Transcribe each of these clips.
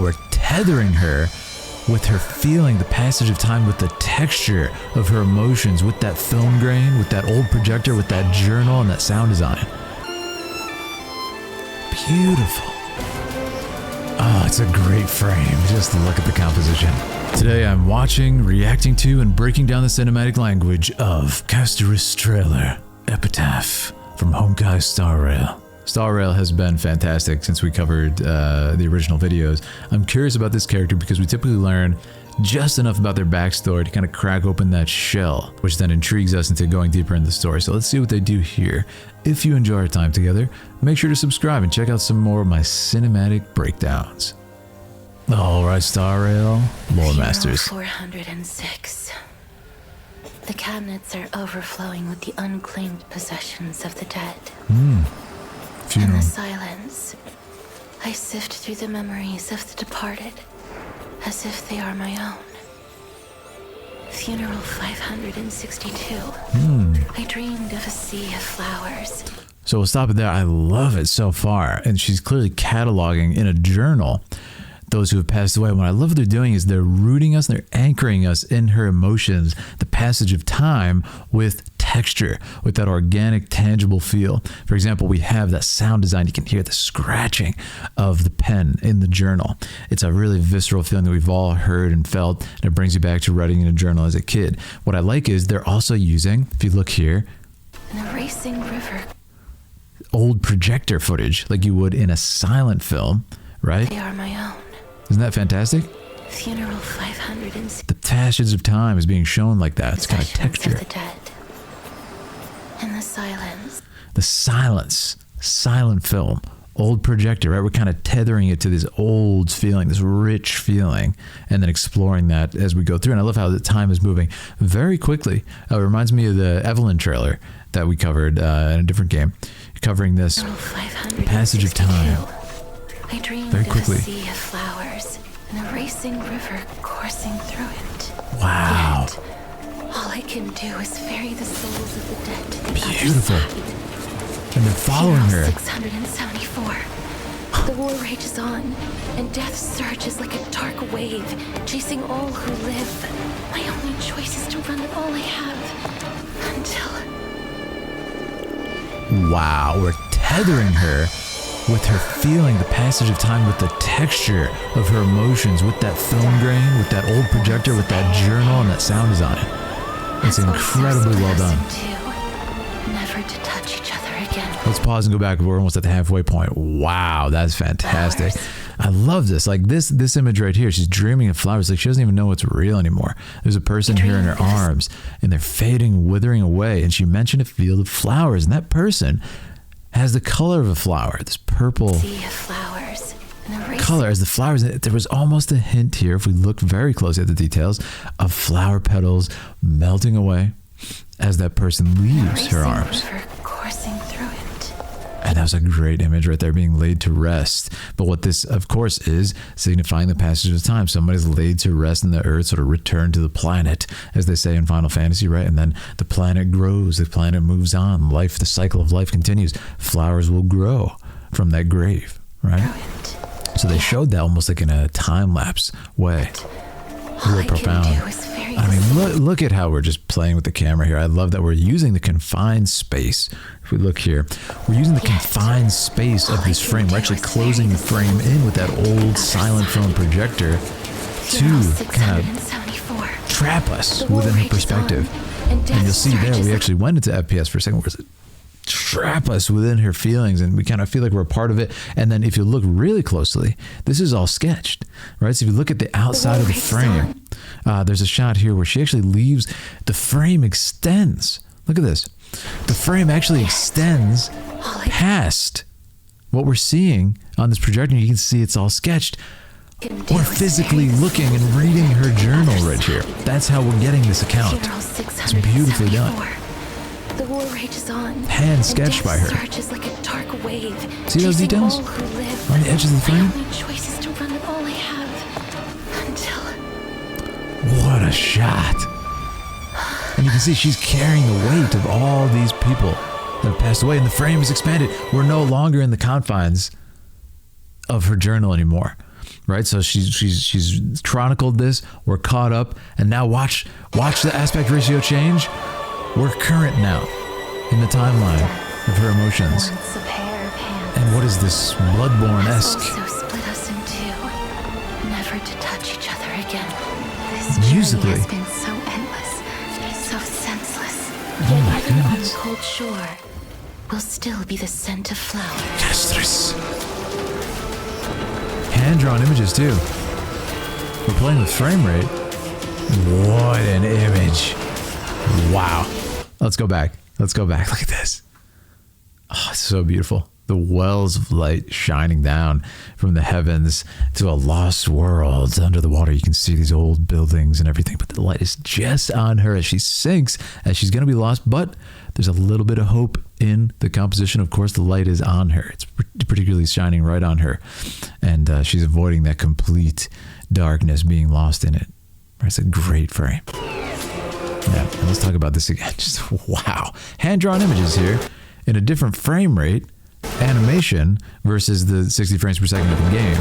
We're tethering her with her feeling the passage of time, with the texture of her emotions, with that film grain, with that old projector, with that journal, and that sound design. Beautiful. Oh, it's a great frame. Just look at the composition. Today I'm watching, reacting to, and breaking down the cinematic language of Castorice trailer, Epitaph from Honkai Star Rail. Star Rail has been fantastic since we covered the original videos. I'm curious about this character because we typically learn just enough about their backstory to kind of crack open that shell, which then intrigues us into going deeper in the story. So let's see what they do here. If you enjoy our time together, make sure to subscribe and check out some more of my cinematic breakdowns. Alright, Star Rail, Lore Masters. 406. The cabinets are overflowing with the unclaimed possessions of the dead. In the silence, I sift through the memories of the departed, as if they are my own. Funeral 562. I dreamed of a sea of flowers. So we'll stop it there. I love it so far. And she's clearly cataloging in a journal those who have passed away. What I love what they're doing is they're rooting us, they're anchoring us in her emotions, the passage of time with texture, with that organic, tangible feel. For example, we have that sound design. You can hear the scratching of the pen in the journal. It's a really visceral feeling that we've all heard and felt, and it brings you back to writing in a journal as a kid. What I like is they're also using, if you look here, An erasing river. old projector footage like you would in a silent film, right? They are my own. Isn't that fantastic? Funeral 506. The passage of time is being shown like that. It's kind of texture. Of the dead. In the silence. The silence, silent film, old projector, right? We're kind of tethering it to this old feeling, this rich feeling, and then exploring that as we go through. And I love how the time is moving very quickly. It reminds me of the Evelyn trailer that we covered in a different game, covering this passage of time. I dreamed very quickly. Of a sea of flowers, an erasing river coursing through it. Wow. Yet, all I can do is ferry the souls of the dead to the Beautiful. other side. And they're following her. 674. The war rages on, and death surges like a dark wave, chasing all who live. My only choice is to run with all I have until... Wow, we're tethering her with her feeling the passage of time, with the texture of her emotions, with that film grain, with that old projector, with that journal, and that sound design. It's incredibly well done. Never to touch each other again. Let's pause and go back. We're almost at the halfway point. Wow, that's fantastic. I love this. Like this image right here. She's dreaming of flowers. Like she doesn't even know it's real anymore. There's a person here in her arms, and they're fading, withering away. And she mentioned a field of flowers, and that person has the color of a flower, this purple color as the flowers. There was almost a hint here, if we look very closely at the details, of flower petals melting away as that person leaves her arms. And that was a great image right there, being laid to rest. But what this, of course, is signifying the passage of time. Somebody's laid to rest in the earth, sort of return to the planet, as they say in Final Fantasy, right? And then the planet grows, the planet moves on. Life, the cycle of life continues. Flowers will grow from that grave, right? So they showed that almost like in a time-lapse way. Really profound. I mean, look at how we're just playing with the camera here. I love that we're using the confined space. If we look here, we're using the confined space of this frame. We're actually closing the frame in with that old silent film projector to kind of trap us within her perspective. And you'll see there, we actually went into FPS for a second, where it trap us within her feelings, and we kind of feel like we're a part of it. And then if you look really closely, this is all sketched, right? So if you look at the outside of the frame, there's a shot here where she actually leaves, the frame extends. Look at this. The frame actually extends past what we're seeing on this projector. You can see it's all sketched. We're physically looking and reading her journal right here. That's how we're getting this account. It's beautifully done. The war rages on. Hand sketched by her. Like a dark wave, see those details? On the edge of the frame? My only choice is to run with all I have until... What a shot. And you can see she's carrying the weight of all these people that have passed away, and the frame is expanded. We're no longer in the confines of her journal anymore. right? So she's chronicled this. We're caught up, and now watch the aspect ratio change. We're current now in the timeline of her emotions. Once a pair of hands. And what is this Bloodborne-esque? Also split us in two, never to touch each other again. This journey Musically. has been so endless, so senseless. Oh my Even on the goodness. cold shore will still be the scent of flowers. Castorice. Hand-drawn images too. We're playing with frame rate. What an image. Wow. Let's go back. Look at this. Oh, it's so beautiful. The wells of light shining down from the heavens to a lost world. Under the water, you can see these old buildings and everything, but the light is just on her as she sinks, as she's going to be lost. But there's a little bit of hope in the composition. Of course, the light is on her. It's particularly shining right on her. And she's avoiding that complete darkness, being lost in it. It's a great frame. Yeah, let's talk about this again. Just wow. Hand-drawn images here in a different frame rate, animation versus the 60 frames per second of the game.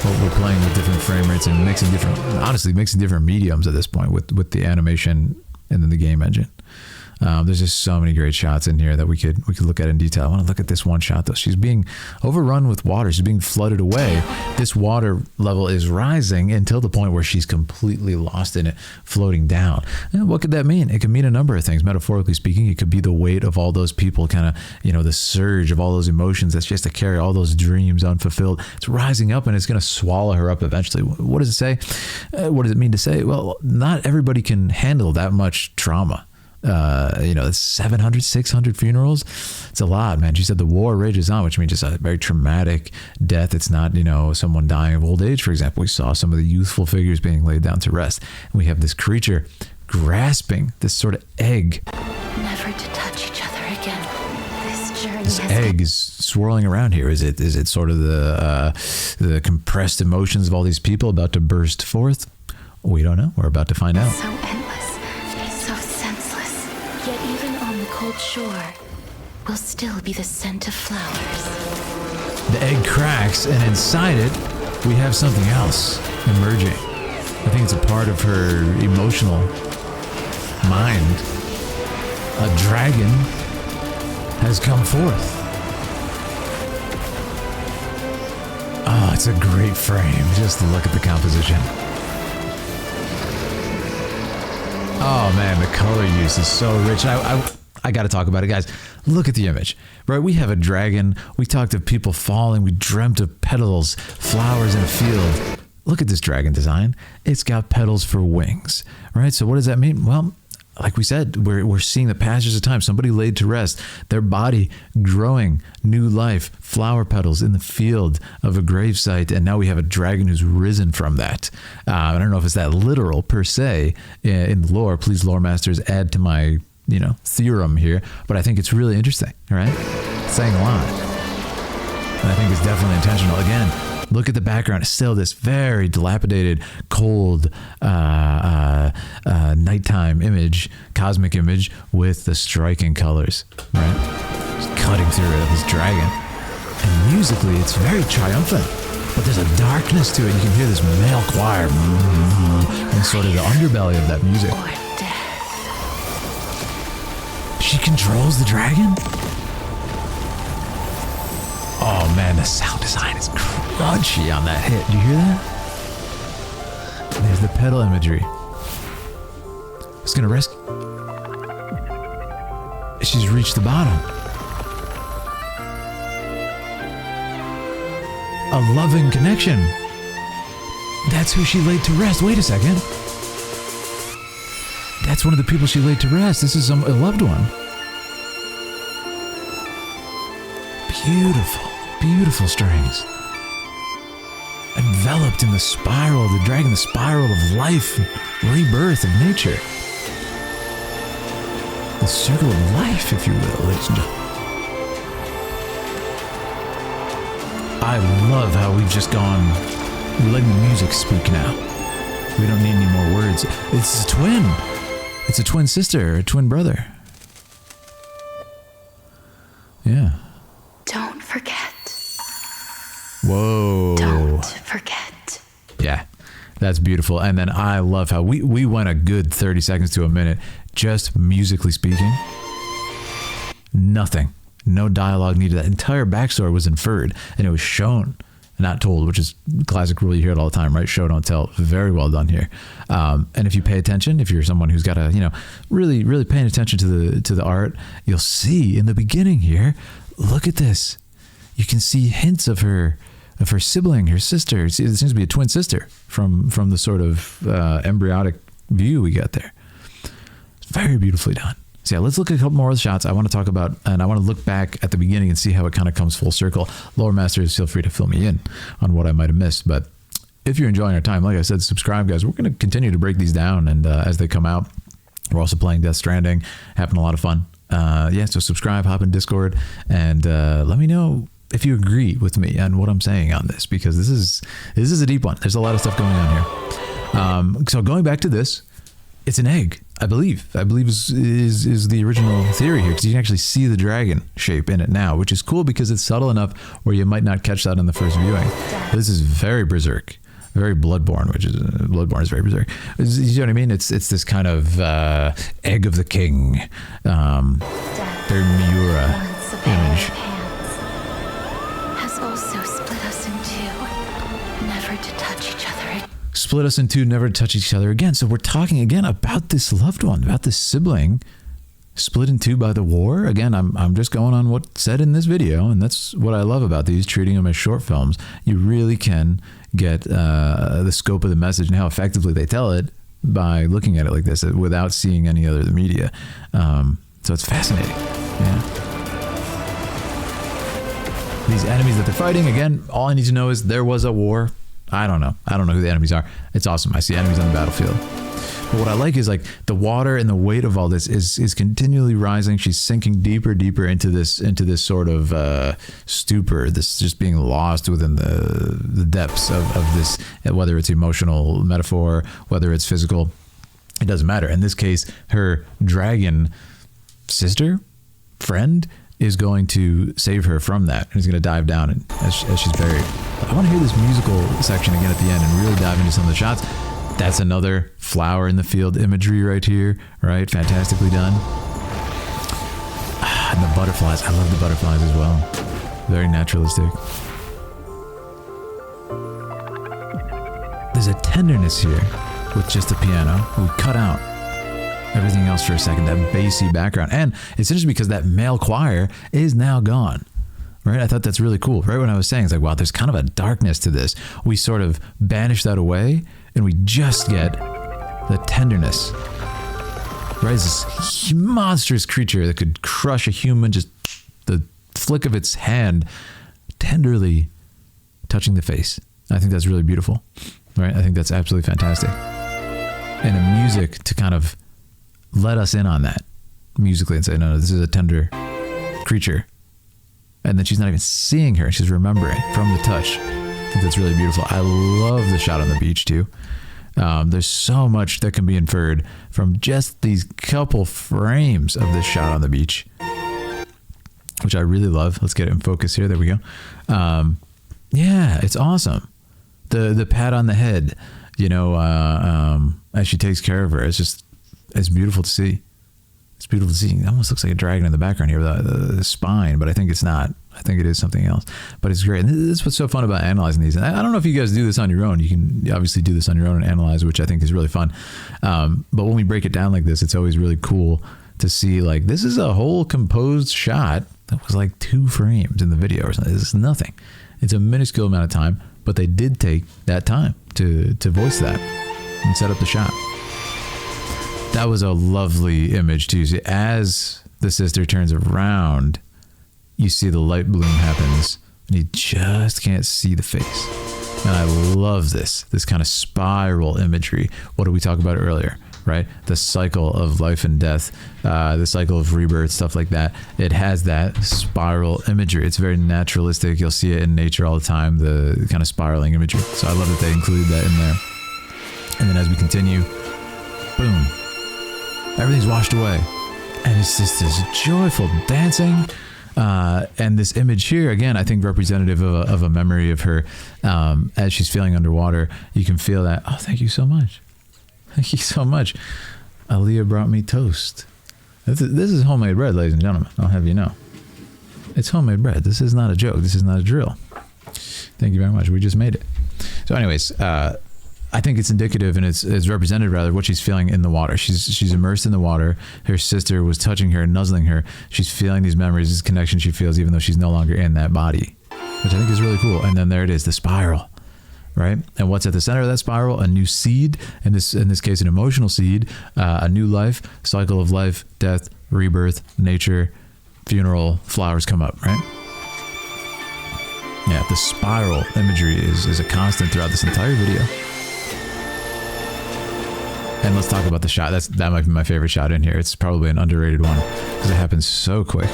Well, we're playing with different frame rates and mixing different mediums at this point with the animation and then the game engine. There's just so many great shots in here that we could look at in detail. I want to look at this one shot though. She's being overrun with water. She's being flooded away. This water level is rising until the point where she's completely lost in it, floating down. And what could that mean? It could mean a number of things. Metaphorically speaking, it could be the weight of all those people, kind of, the surge of all those emotions that she has to carry, all those dreams unfulfilled. It's rising up and it's going to swallow her up eventually. What does it say? What does it mean to say? Well, not everybody can handle that much trauma. 700, 600 funerals. It's a lot, man. She said the war rages on, which means just a very traumatic death. It's not, someone dying of old age, for example. We saw some of the youthful figures being laid down to rest. And we have this creature grasping this sort of egg. Never to touch each other again. This journey This egg is swirling around here. Is it sort of the compressed emotions of all these people about to burst forth? We don't know. We're about to find out. So endless, so senseless. Yet even on the cold shore will still be the scent of flowers. The egg cracks, and inside it, we have something else emerging. I think it's a part of her emotional mind. A dragon has come forth. Oh, it's a great frame. Just look at the composition. Oh man, the color use is so rich. I got to talk about it, guys. Look at the image, right? We have a dragon. We talked of people falling. We dreamt of petals, flowers in a field. Look at this dragon design. It's got petals for wings, right? So what does that mean? Well, like we said, we're seeing the passage of time. Somebody laid to rest, their body growing new life, flower petals in the field of a gravesite. And now we have a dragon who's risen from that. I don't know if it's that literal per se in the lore. Please, lore masters, add to my theorem here. But I think it's really interesting, right? It's saying a lot. And I think it's definitely intentional. Again, look at the background. It's still this very dilapidated, cold, nighttime image, cosmic image with the striking colors, right? Just cutting through it of this dragon. And musically, it's very triumphant, but there's a darkness to it. You can hear this male choir and sort of the underbelly of that music. Or death. She controls the dragon? Oh man, the sound design is crunchy on that hit. Do you hear that? There's the pedal imagery. It's gonna rescue. She's reached the bottom. A loving connection. That's who she laid to rest. Wait a second. That's one of the people she laid to rest. This is a loved one. Beautiful, beautiful strings. Enveloped in the spiral of the dragon, the spiral of life, rebirth of nature. The circle of life, if you will, ladies and gentlemen. I love how we've just gone, we're letting the music speak now. We don't need any more words. It's a twin. It's a twin sister, a twin brother. Yeah. Don't forget. Whoa. Don't forget. That's beautiful. And then I love how we went a good 30 seconds to a minute just musically speaking. Nothing. No dialogue needed. That entire backstory was inferred and it was shown, not told, which is classic rule. You hear it all the time, right? Show, don't tell. Very well done here. And if you pay attention, if you're someone who's got a, really, really paying attention to the art, you'll see in the beginning here, look at this. You can see hints of her sibling, her sister. It seems to be a twin sister from the sort of embryonic view we get there. It's very beautifully done. So yeah, let's look at a couple more of the shots I want to talk about, and I want to look back at the beginning and see how it kind of comes full circle. Lower masters, feel free to fill me in on what I might have missed. But if you're enjoying our time, like I said, subscribe, guys. We're going to continue to break these down, and as they come out, we're also playing Death Stranding, having a lot of fun. So subscribe, hop in Discord, and let me know if you agree with me on what I'm saying on this, because this is a deep one. There's a lot of stuff going on here. So going back to this, it's an egg, I believe is the original theory here, because you can actually see the dragon shape in it now, which is cool because it's subtle enough where you might not catch that in the first viewing. This is very Berserk, very Bloodborne, which is Bloodborne is very Berserk. You know what I mean? It's this kind of egg of the king, very Miura image. Has also split us in two, never to touch each other again. Split us in two, never to touch each other again. So we're talking again about this loved one, about this sibling split in two by the war. Again, I'm just going on what's said in this video, and that's what I love about these, treating them as short films. You really can get the scope of the message and how effectively they tell it by looking at it like this without seeing any other media. So it's fascinating. Yeah. These enemies that they're fighting, again, all I need to know is there was a war. I don't know who the enemies are. It's awesome. I see enemies on the battlefield. But what I like is like the water and the weight of all this is continually rising. She's sinking deeper into this sort of stupor, this just being lost within the depths of this, whether it's emotional metaphor, whether it's physical, it doesn't matter. In this case, her dragon sister, friend, is going to save her from that, and is going to dive down and as she's buried. I want to hear this musical section again at the end and really dive into some of the shots. That's another flower in the field imagery right here, right? Fantastically done. And the butterflies. I love the butterflies as well. Very naturalistic. There's a tenderness here with just the piano. We cut out everything else for a second, that bassy background. And it's interesting because that male choir is now gone, right? I thought that's really cool. Right when I was saying, it's like, wow, there's kind of a darkness to this. We sort of banish that away and we just get the tenderness, right? It's this monstrous creature that could crush a human, just the flick of its hand tenderly touching the face. I think that's really beautiful, right? I think that's absolutely fantastic. And the music to kind of let us in on that musically and say, no, this is a tender creature. And then she's not even seeing her. She's remembering from the touch. I think that's really beautiful. I love the shot on the beach too. There's so much that can be inferred from just these couple frames of this shot on the beach, which I really love. Let's get it in focus here. There we go. Yeah, it's awesome. The pat on the head, as she takes care of her, it's beautiful to see. It's beautiful to see. It almost looks like a dragon in the background here, the spine, but I think it's not. I think it is something else. But it's great. And this is what's so fun about analyzing these. And I don't know if you guys do this on your own. You can obviously do this on your own and analyze, which I think is really fun. But when we break it down like this, it's always really cool to see, like, this is a whole composed shot that was like 2 frames in the video or something. This is nothing. It's a minuscule amount of time, but they did take that time to voice that and set up the shot. That was a lovely image too. See, as the sister turns around, you see the light bloom happens and you just can't see the face. And I love this kind of spiral imagery. What did we talk about earlier, right? The cycle of life and death, the cycle of rebirth, stuff like that. It has that spiral imagery. It's very naturalistic. You'll see it in nature all the time, the kind of spiraling imagery. So I love that they include that in there. And then as we continue, boom. Everything's washed away, and it's just this joyful dancing. And this image here, again, I think representative of a memory of her as she's feeling underwater. You can feel that. Oh, thank you so much. Thank you so much. Aaliyah brought me toast. This is homemade bread, ladies and gentlemen. I'll have you know. It's homemade bread. This is not a joke. This is not a drill. Thank you very much. We just made it. So anyways, I think it's indicative and it's represented rather what she's feeling in the water. She's immersed in the water. Her sister was touching her, nuzzling her. She's feeling these memories, this connection she feels even though she's no longer in that body, which I think is really cool. And then there it is, the spiral, right? And what's at the center of that spiral? A new seed, in this case, an emotional seed, a new life, cycle of life, death, rebirth, nature, funeral, flowers come up, right? Yeah, the spiral imagery is a constant throughout this entire video. And let's talk about the shot. That might be my favorite shot in here. It's probably an underrated one because it happens so quick.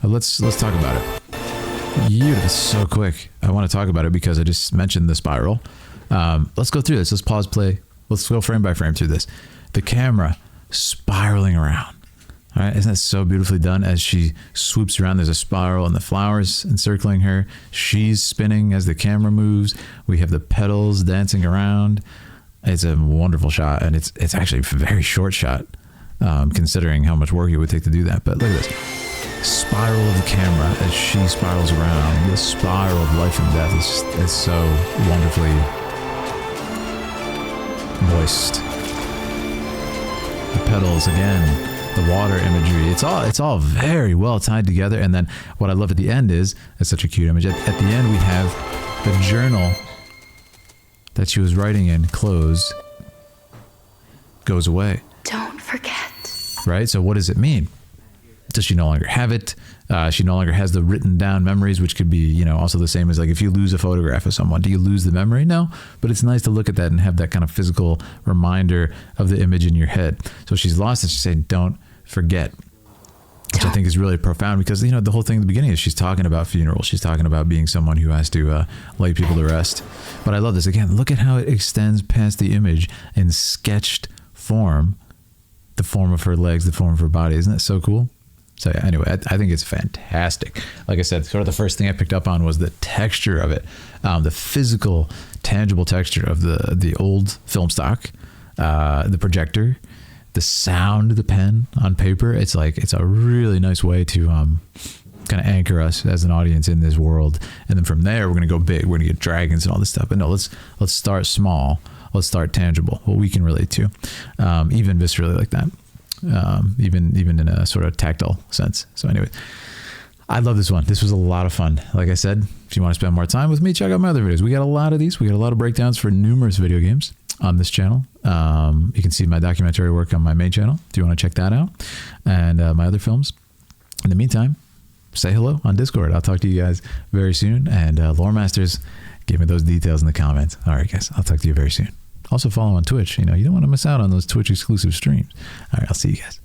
But let's talk about it. It's so quick. I want to talk about it because I just mentioned the spiral. Let's go through this. Let's pause play. Let's go frame by frame through this. The camera spiraling around. All right, isn't that so beautifully done? As she swoops around, there's a spiral and the flowers encircling her. She's spinning as the camera moves. We have the petals dancing around. It's a wonderful shot, and it's actually a very short shot, considering how much work it would take to do that. But look at this. Spiral of the camera as she spirals around. The spiral of life and death is so wonderfully moist. The petals again. The water imagery, it's all very well tied together. And then what I love at the end is, it's such a cute image. At the end, we have the journal that she was writing in, closed, goes away. Don't forget. Right? So what does it mean? Does she no longer have it? She no longer has the written down memories, which could be, also the same as like if you lose a photograph of someone, do you lose the memory? No, but it's nice to look at that and have that kind of physical reminder of the image in your head. So she's lost it. She's saying, don't forget, which I think is really profound because, the whole thing in the beginning is she's talking about funerals. She's talking about being someone who has to lay people to rest. But I love this. Again, look at how it extends past the image in sketched form, the form of her legs, the form of her body. Isn't that so cool? So yeah, anyway, I think it's fantastic. Like I said, sort of the first thing I picked up on was the texture of it, the physical, tangible texture of the old film stock, the projector, the sound of the pen on paper. It's a really nice way to kind of anchor us as an audience in this world. And then from there, we're going to go big. We're going to get dragons and all this stuff. But no, let's start small. Let's start tangible, what we can relate to, even viscerally like that. Even in a sort of tactile sense. So anyway, I love this one. This was a lot of fun. Like I said, if you want to spend more time with me, check out my other videos. We got a lot of these. We got a lot of breakdowns for numerous video games on this channel. You can see my documentary work on my main channel if you want to check that out, and my other films. In the meantime, say hello on Discord. I'll talk to you guys very soon. And Lore Masters, give me those details in the comments. All right, guys, I'll talk to you very soon. Also follow on Twitch. You don't want to miss out on those Twitch exclusive streams. All right, I'll see you guys.